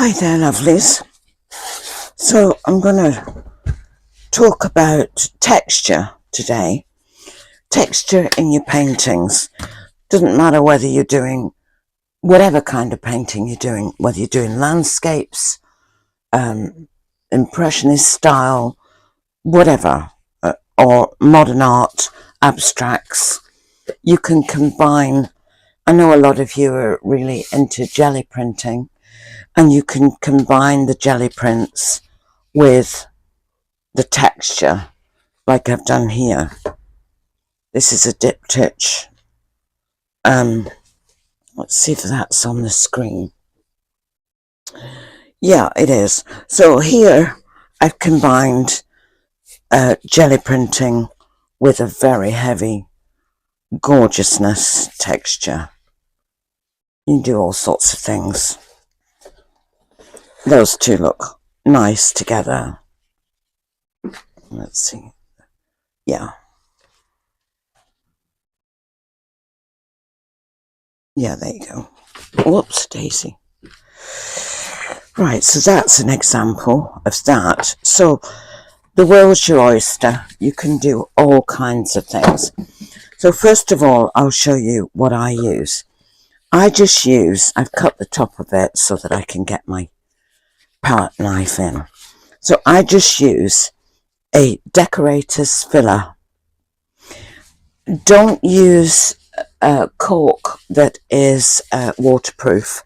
Hi there, lovelies. So I'm going to talk about texture today. Texture in your paintings. Doesn't matter whether you're doing whatever kind of painting you're doing, whether you're doing landscapes, impressionist style, whatever, or modern art, abstracts. You can combine. I know a lot of you are really into jelly printing, and you can combine the jelly prints with the texture like I've done here. This is a diptych. Let's see if that's on the screen. Yeah, it is. So here I've combined jelly printing with a very heavy gorgeousness texture. You can do all sorts of things. Those two look nice together. Let's see. Yeah. Yeah, there you go. Whoops, Daisy. Right, so that's an example of that. So the world's your oyster. You can do all kinds of things. So first of all, I'll show you what I use. I've cut the top of it so that I can get my palette knife in. So I just use a decorator's filler. Don't use cork that is waterproof,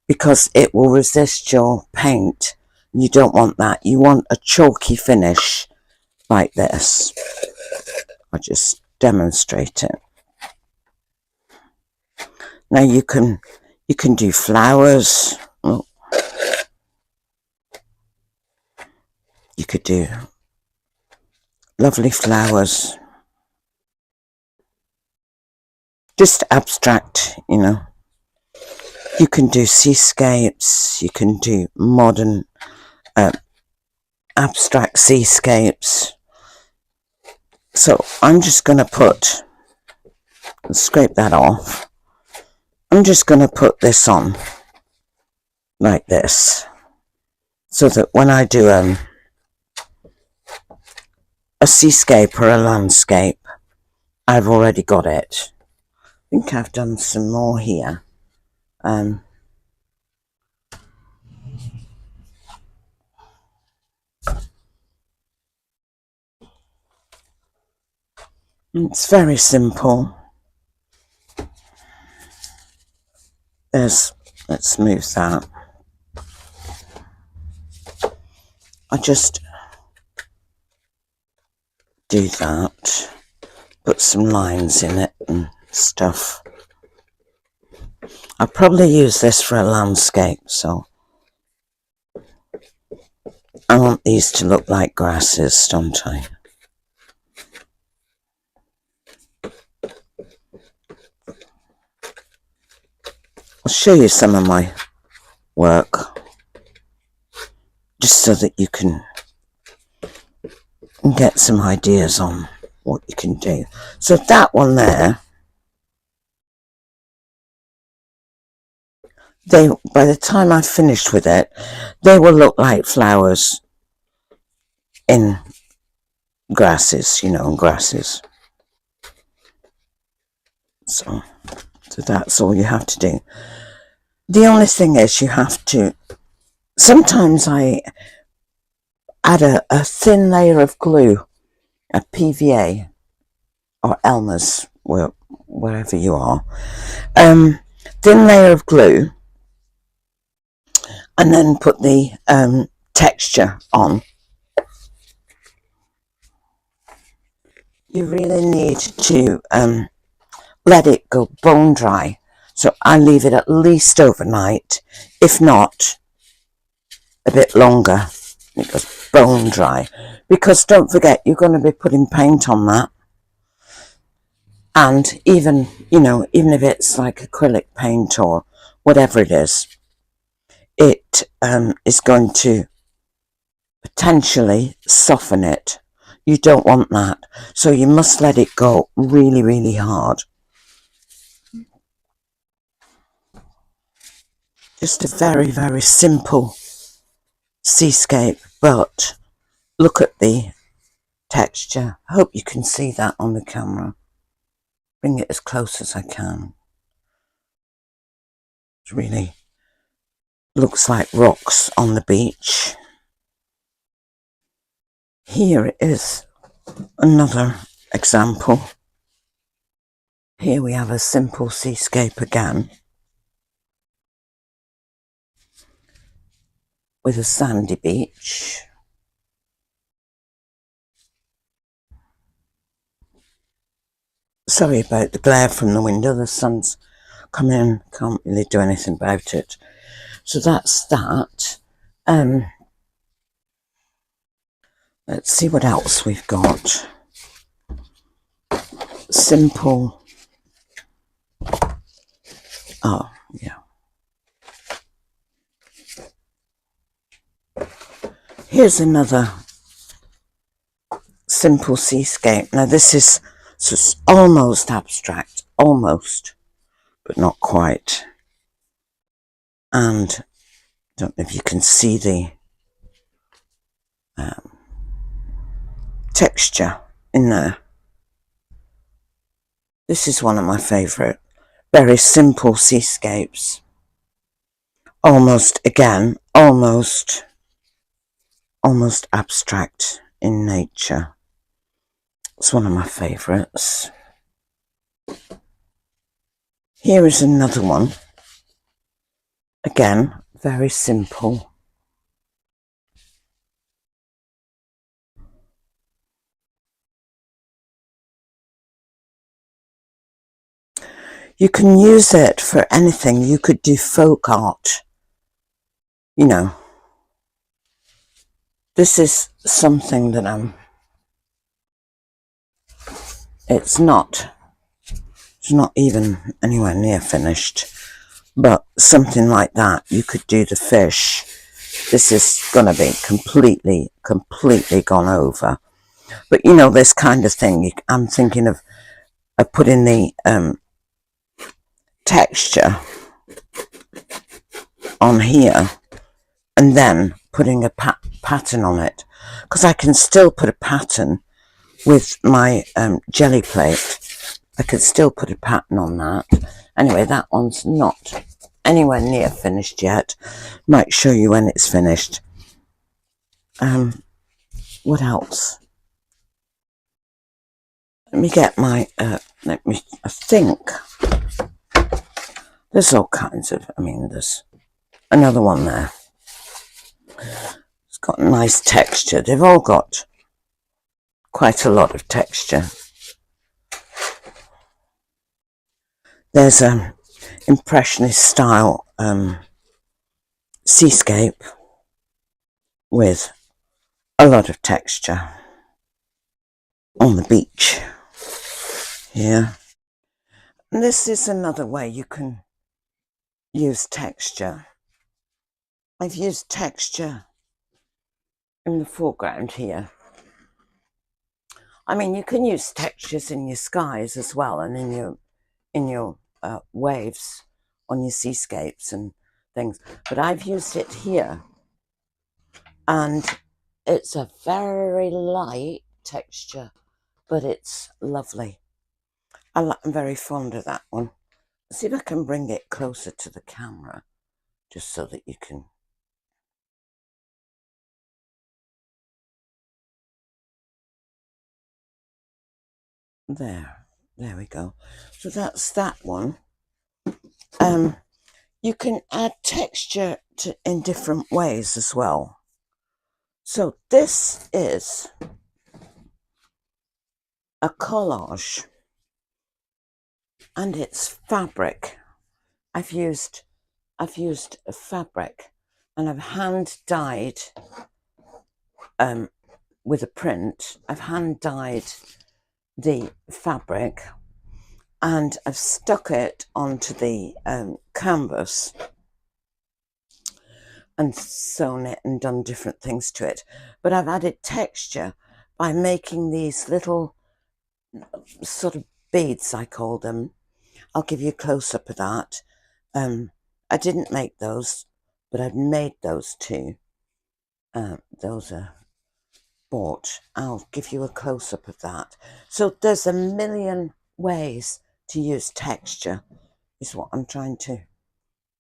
because it will resist your paint. You don't want that. You want a chalky finish like this. I'll just demonstrate it. Now you can do flowers. Oh. You could do lovely flowers. Just abstract, you know. You can do seascapes. You can do modern abstract seascapes. So I'm just going to scrape that off. I'm just going to put this on like this, so that when I do a seascape or a landscape, I've already got it. I think I've done some more here. It's very simple. Let's move that. I just do that, put some lines in it and stuff. I'll probably use this for a landscape, so I want these to look like grasses, don't I? I'll show you some of my work, just so that you can get some ideas on what you can do. So that one there, by the time I've finished with it, they will look like flowers in grasses, you know, grasses. So that's all you have to do. The only thing is you have to, sometimes I add a thin layer of glue, a PVA or Elmer's, wherever you are, thin layer of glue, and then put the texture on. You really need to let it go bone dry. So I leave it at least overnight, if not a bit longer. It goes bone dry, because don't forget, you're going to be putting paint on that. And even, you know, even if it's like acrylic paint or whatever it is going to potentially soften it. You don't want that. So you must let it go really, really hard. Just a very, very simple seascape, but look at the texture. I hope you can see that on the camera. Bring it as close as I can. It really looks like rocks on the beach. Here is another example. Here we have a simple seascape again, with a sandy beach. Sorry about the glare from the window, the sun's coming in, can't really do anything about it. So that's that. Let's see what else we've got. Simple. Oh, yeah. Here's another simple seascape. Now this is almost abstract, almost, but not quite. And I don't know if you can see the texture in there. This is one of my favourite, very simple seascapes. Almost, again, almost abstract in nature. It's one of my favourites. Here is another one. Again, very simple. You can use it for anything. You could do folk art. You know, this is something that it's not even anywhere near finished, but something like that. You could do the fish. This is going to be completely gone over. But you know, this kind of thing, I'm thinking of putting the texture on here and then putting a pattern on it, because I can still put a pattern with my jelly plate. I could still put a pattern on that. Anyway, that one's not anywhere near finished yet. Might show you when it's finished. What else? Let me get my I think there's all kinds of, there's another one there. It's got a nice texture. They've all got quite a lot of texture. There's an impressionist style seascape with a lot of texture on the beach here. And this is another way you can use texture. I've used texture in the foreground here. You can use textures in your skies as well, and in your waves on your seascapes and things, but I've used it here, and it's a very light texture, but it's lovely. I'm very fond of that one. Let's see if I can bring it closer to the camera, just so that you can. There we go. So that's that one. You can add texture in different ways as well. So this is a collage, and it's fabric. I've used a fabric, and I've hand dyed with a print. I've hand dyed the fabric, and I've stuck it onto the canvas and sewn it and done different things to it. But I've added texture by making these little sort of beads, I call them. I'll give you a close-up of that. I didn't make those, but I've made those two. Those are bought. I'll give you a close-up of that. So there's a million ways to use texture, is what I'm trying to...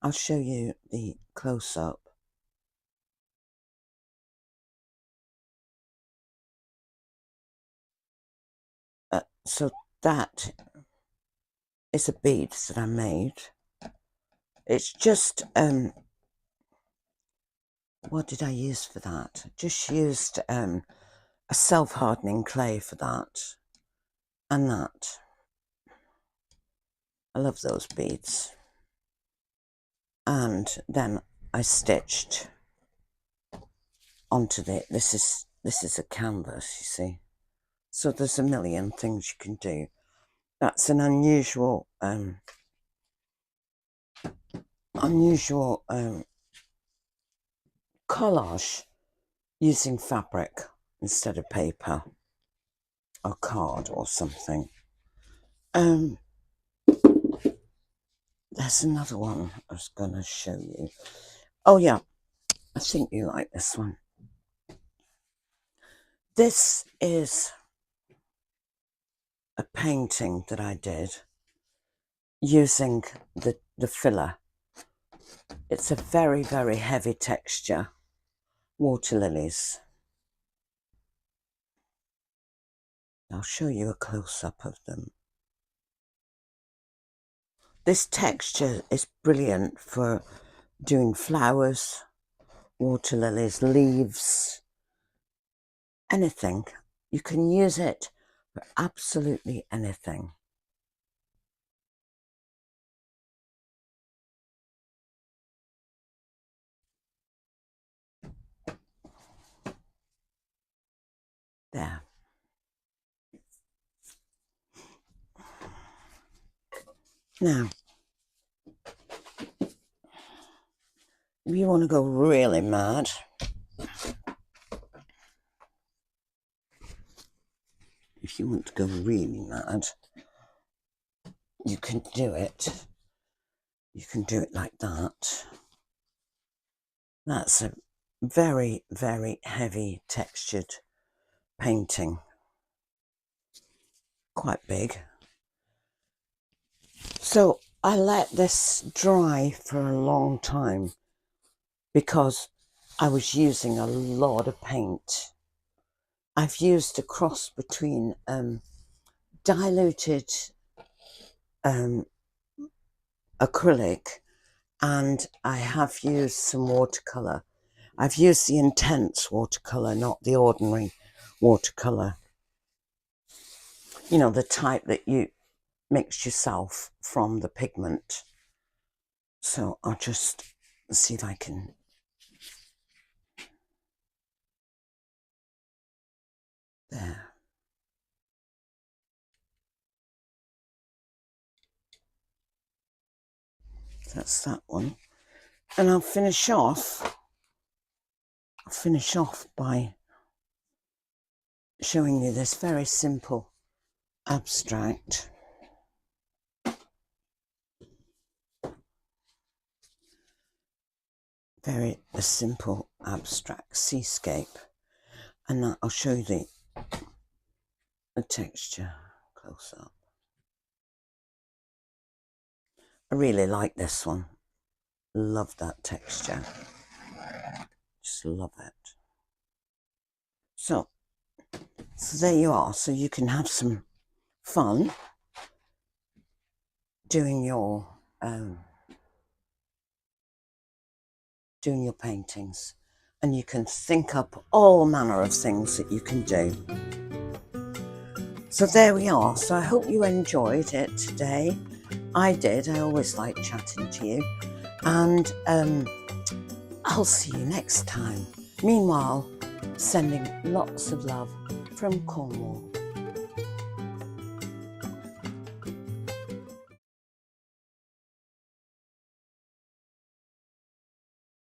I'll show you the close-up. So that is a bead that I made. It's just, what did I use for that? I just used a self-hardening clay for that. And that. I love those beads. And then I stitched onto this is a canvas, you see. So there's a million things you can do. That's an unusual collage using fabric instead of paper or card or something. There's another one I was going to show you. Oh yeah, I think you like this one. This is a painting that I did using the filler. It's a very, very heavy texture, water lilies. I'll show you a close-up of them. This texture is brilliant for doing flowers, water lilies, leaves, anything. You can use it for absolutely anything. There. Now, if you want to go really mad, you can do it. You can do it like that. That's a very, very heavy textured painting. Quite big. So I let this dry for a long time because I was using a lot of paint. I've used a cross between diluted acrylic, and I have used some watercolour. I've used the intense watercolour, not the ordinary watercolour. You know, the type that you mix yourself from the pigment. So I'll just see if I can... There. That's that one. And I'll finish off by showing you this very simple abstract. Very simple abstract seascape. And that I'll show you the texture close up. I really like this one. Love that texture. Just love it. So there you are. So you can have some fun doing your paintings, and you can think up all manner of things that you can do. So there we are. So I hope you enjoyed it today. I did. I always like chatting to you, and I'll see you next time. Meanwhile, sending lots of love from Cornwall.